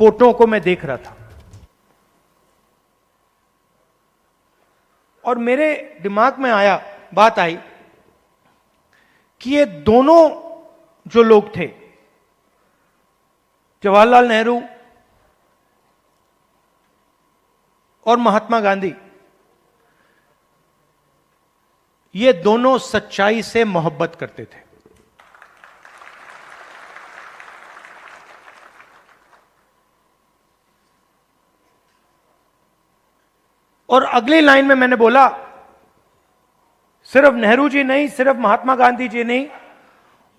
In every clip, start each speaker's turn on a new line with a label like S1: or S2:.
S1: Photo को मैं देख रहा था और मेरे दिमाग में बात आई कि ये दोनों जो लोग थे, जवाहरलाल नेहरू और महात्मा गांधी, ये दोनों सच्चाई से मोहब्बत करते थे। और अगली लाइन में मैंने बोला, सिर्फ नेहरू जी नहीं, सिर्फ महात्मा गांधी जी नहीं,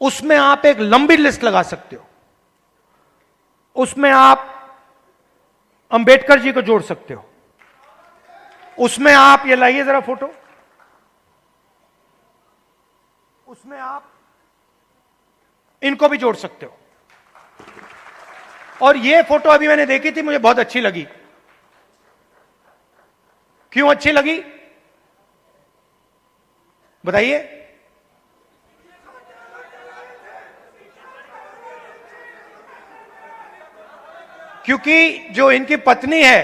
S1: उसमें आप एक लंबी लिस्ट लगा सकते हो। उसमें आप अंबेडकर जी को जोड़ सकते हो, उसमें आप, ये लाइए जरा फोटो, उसमें आप इनको भी जोड़ सकते हो। और ये फोटो अभी मैंने देखी थी, मुझे बहुत अच्छी लगी। क्यों अच्छी लगी बताइए? क्योंकि जो इनकी पत्नी है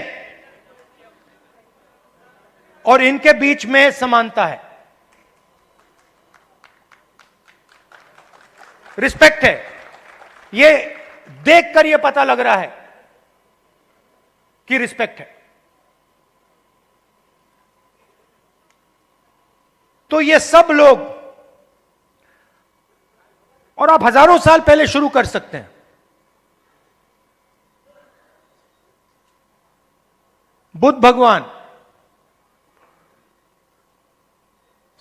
S1: और इनके बीच में समानता है, रिस्पेक्ट है। ये देखकर ये पता लग रहा है कि रिस्पेक्ट है। तो ये सब लोग, और आप हजारों साल पहले शुरू कर सकते हैं। बुद्ध भगवान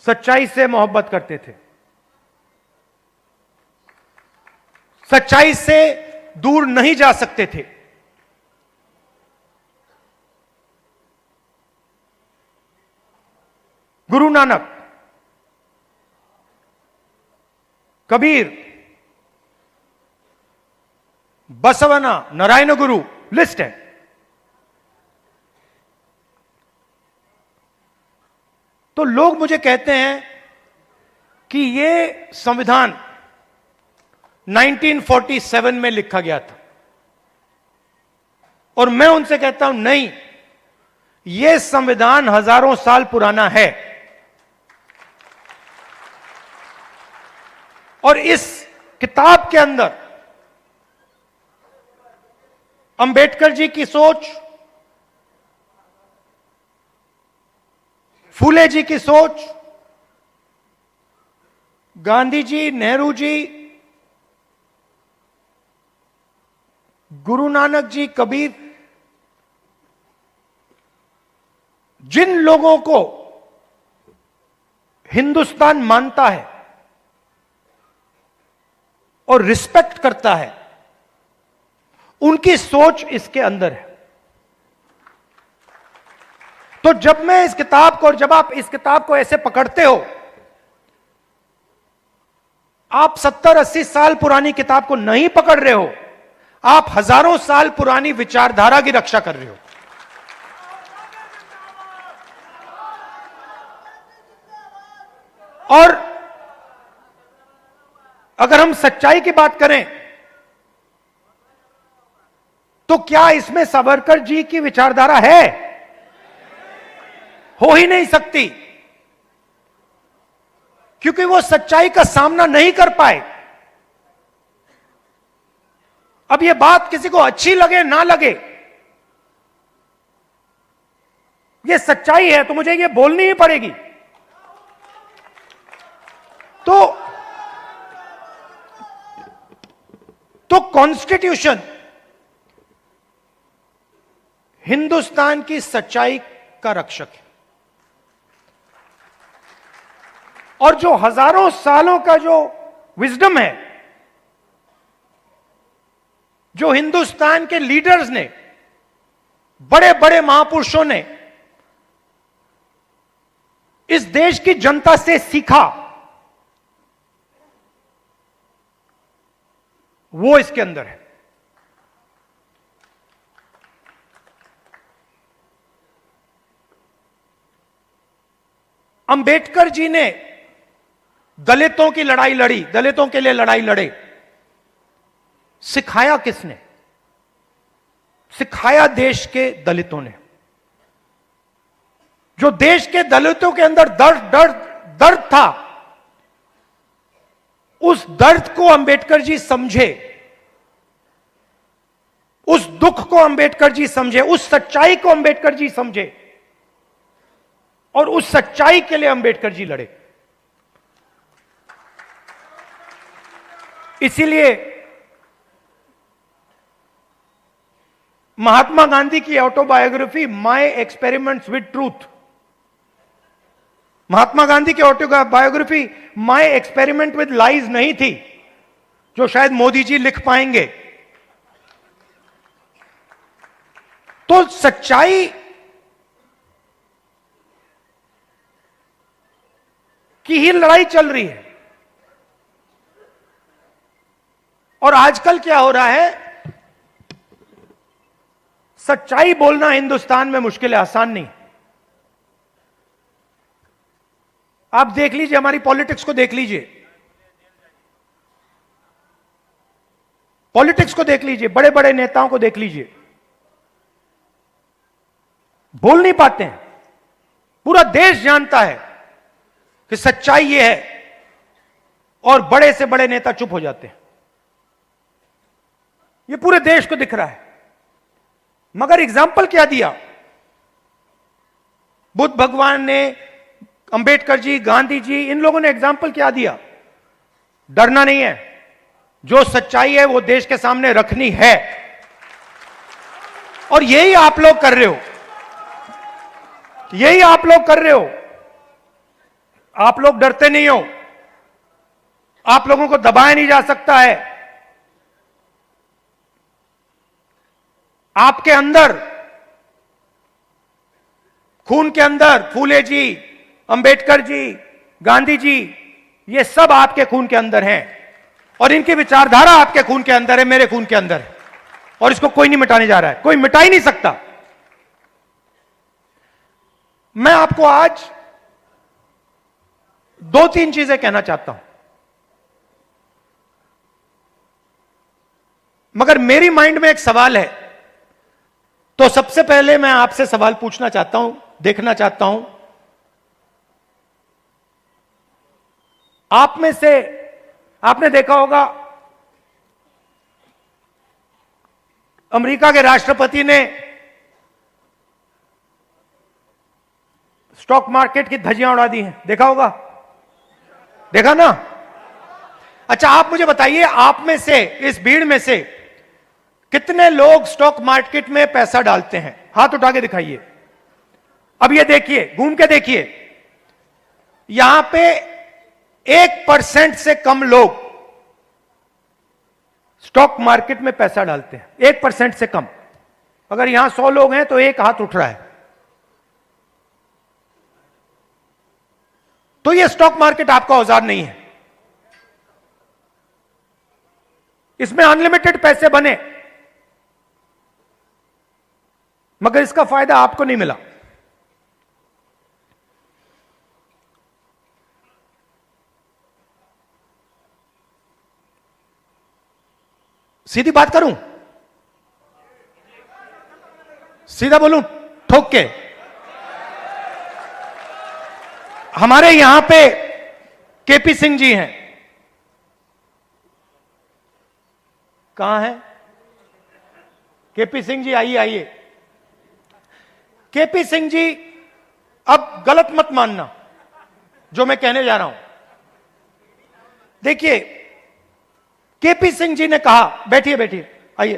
S1: सच्चाई से मोहब्बत करते थे, सच्चाई से दूर नहीं जा सकते थे। गुरु नानक, कबीर, बसवना, नारायण गुरु, लिस्ट है। तो लोग मुझे कहते हैं कि ये संविधान 1947 में लिखा गया था, और मैं उनसे कहता हूं नहीं, यह संविधान हजारों साल पुराना है। और इस किताब के अंदर अंबेडकर जी की सोच, फूले जी की सोच, गांधी जी, नेहरू जी, गुरु नानक जी, कबीर, जिन लोगों को हिंदुस्तान मानता है और रिस्पेक्ट करता है, उनकी सोच इसके अंदर है। तो जब मैं इस किताब को, और जब आप इस किताब को ऐसे पकड़ते हो, आप 70-80 साल पुरानी किताब को नहीं पकड़ रहे हो, आप हजारों साल पुरानी विचारधारा की रक्षा कर रहे हो। और अगर हम सच्चाई की बात करें तो क्या इसमें सावरकर जी की विचारधारा है? हो ही नहीं सकती, क्योंकि वो सच्चाई का सामना नहीं कर पाए। अब ये बात किसी को अच्छी लगे ना लगे, ये सच्चाई है, तो मुझे ये बोलनी ही पड़ेगी। तो कॉन्स्टिट्यूशन हिंदुस्तान की सच्चाई का रक्षक है, और जो हजारों सालों का जो विजडम है, जो हिंदुस्तान के लीडर्स ने, बड़े बड़े महापुरुषों ने इस देश की जनता से सीखा, वो इसके अंदर है। अंबेडकर जी ने दलितों की लड़ाई लड़ी, दलितों के लिए लड़ाई लड़े। सिखाया किसने? सिखाया देश के दलितों ने। जो देश के दलितों के अंदर दर्द था, उस दर्द को अंबेडकर जी समझे, उस दुख को अंबेडकर जी समझे, उस सच्चाई को अंबेडकर जी समझे, और उस सच्चाई के लिए अंबेडकर जी लड़े। इसीलिए महात्मा गांधी की autobiography my experiments with truth, Mahatma Gandhi की autobiography my experiment with lies नहीं थी, जो शायद मोदी जी लिख पाएंगे। तो सच्चाई की ही लड़ाई चल रही है। और आजकल क्या हो रहा है, सच्चाई बोलना हिंदुस्तान में मुश्किल है, आसान नहीं। आप देख लीजिए, हमारी पॉलिटिक्स को देख लीजिए, पॉलिटिक्स को देख लीजिए, बड़े बड़े नेताओं को देख लीजिए, बोल नहीं पाते हैं। पूरा देश जानता है कि सच्चाई यह है, और बड़े से बड़े नेता चुप हो जाते हैं। यह पूरे देश को दिख रहा है। मगर एग्जाम्पल क्या दिया? बुद्ध भगवान ने, अंबेडकर जी, गांधी जी, इन लोगों ने एग्जाम्पल क्या दिया? डरना नहीं है, जो सच्चाई है वो देश के सामने रखनी है। और यही आप लोग कर रहे हो, यही आप लोग कर रहे हो। आप लोग डरते नहीं हो, आप लोगों को दबाया नहीं जा सकता है। आपके अंदर, खून के अंदर फूले जी, अंबेडकर जी, गांधी जी, ये सब आपके खून के अंदर हैं, और इनकी विचारधारा आपके खून के अंदर है, मेरे खून के अंदर है, और इसको कोई नहीं मिटाने जा रहा है, कोई मिटा ही नहीं सकता। मैं आपको आज दो तीन चीजें कहना चाहता हूं, मगर मेरी माइंड में एक सवाल है। तो सबसे पहले मैं आपसे सवाल पूछना चाहता हूं, देखना चाहता हूं, आप में से, आपने देखा होगा अमेरिका के राष्ट्रपति ने स्टॉक मार्केट की धज्जियां उड़ा दी हैं, देखा होगा, देखा ना? अच्छा, आप मुझे बताइए, आप में से, इस भीड़ में से कितने लोग स्टॉक मार्केट में पैसा डालते हैं? हाथ उठा के दिखाइए। अब ये देखिए, घूम के देखिए, यहां पे 1% से कम लोग स्टॉक मार्केट में पैसा डालते हैं, 1% से कम। अगर यहां 100 लोग हैं तो एक हाथ उठ रहा है। तो ये स्टॉक मार्केट आपका औजार नहीं है, इसमें अनलिमिटेड पैसे बने, मगर इसका फायदा आपको नहीं मिला। सीधी बात करूं, सीधा बोलूं, ठोक के, हमारे यहां पे केपी सिंह जी हैं, कहां हैं केपी सिंह जी? आइए आइए। केपी सिंह जी, अब गलत मत मानना जो मैं कहने जा रहा हूं। देखिए, केपी सिंह जी ने कहा, बैठिए बैठिए, आइए।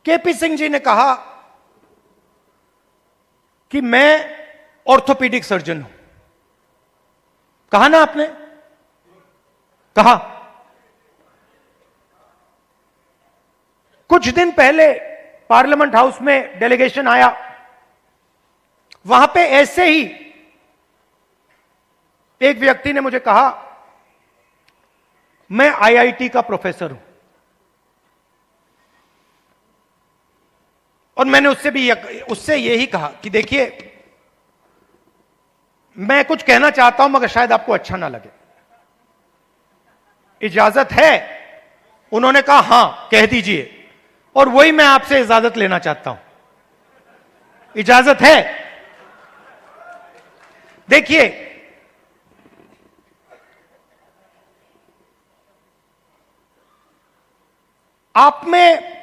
S1: केपी सिंह जी ने कहा कि मैं ऑर्थोपीडिक सर्जन हूं। कहा ना आपने? कहा। कुछ दिन पहले पार्लियामेंट हाउस में डेलीगेशन आया, वहां पे ऐसे ही एक व्यक्ति ने मुझे कहा, मैं आईआईटी का प्रोफेसर हूं। और मैंने उससे यही कहा कि देखिए, मैं कुछ कहना चाहता हूं मगर शायद आपको अच्छा ना लगे, इजाजत है उन्होंने कहा हां कह दीजिए, और वही मैं आपसे इजाजत लेना चाहता हूं। इजाजत है? देखिए, आप में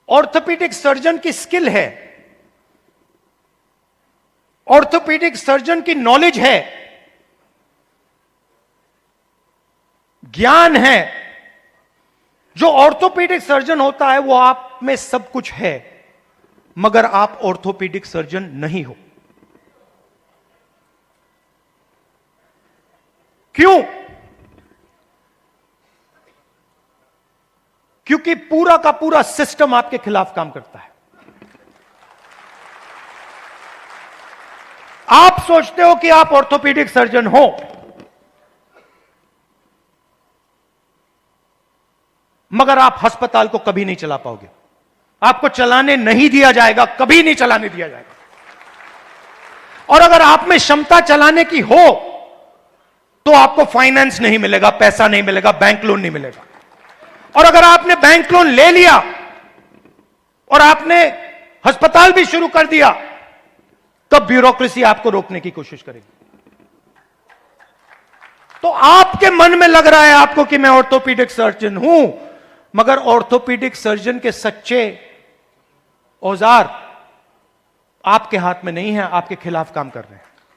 S1: ऑर्थोपेडिक सर्जन की स्किल है, ऑर्थोपेडिक सर्जन की नॉलेज है, ज्ञान है। जो ऑर्थोपेडिक सर्जन होता है वो आप में सब कुछ है, मगर आप ऑर्थोपेडिक सर्जन नहीं हो। क्यों? क्योंकि पूरा का पूरा सिस्टम आपके खिलाफ काम करता है। आप सोचते हो कि आप ऑर्थोपेडिक सर्जन हो, मगर आप अस्पताल को कभी नहीं चला पाओगे। आपको चलाने नहीं दिया जाएगा, कभी नहीं चलाने दिया जाएगा। और अगर आप में क्षमता चलाने की हो तो आपको फाइनेंस नहीं मिलेगा, पैसा नहीं मिलेगा, बैंक लोन नहीं मिलेगा। और अगर आपने बैंक लोन ले लिया और आपने अस्पताल भी शुरू कर दिया, तब ब्यूरोक्रेसी आपको रोकने की कोशिश करेगी। तो आपके मन में लग रहा है आपको कि मैं ऑर्थोपेडिक सर्जन हूं, मगर ऑर्थोपेडिक सर्जन के सच्चे औजार आपके हाथ में नहीं है, आपके खिलाफ काम कर रहे हैं।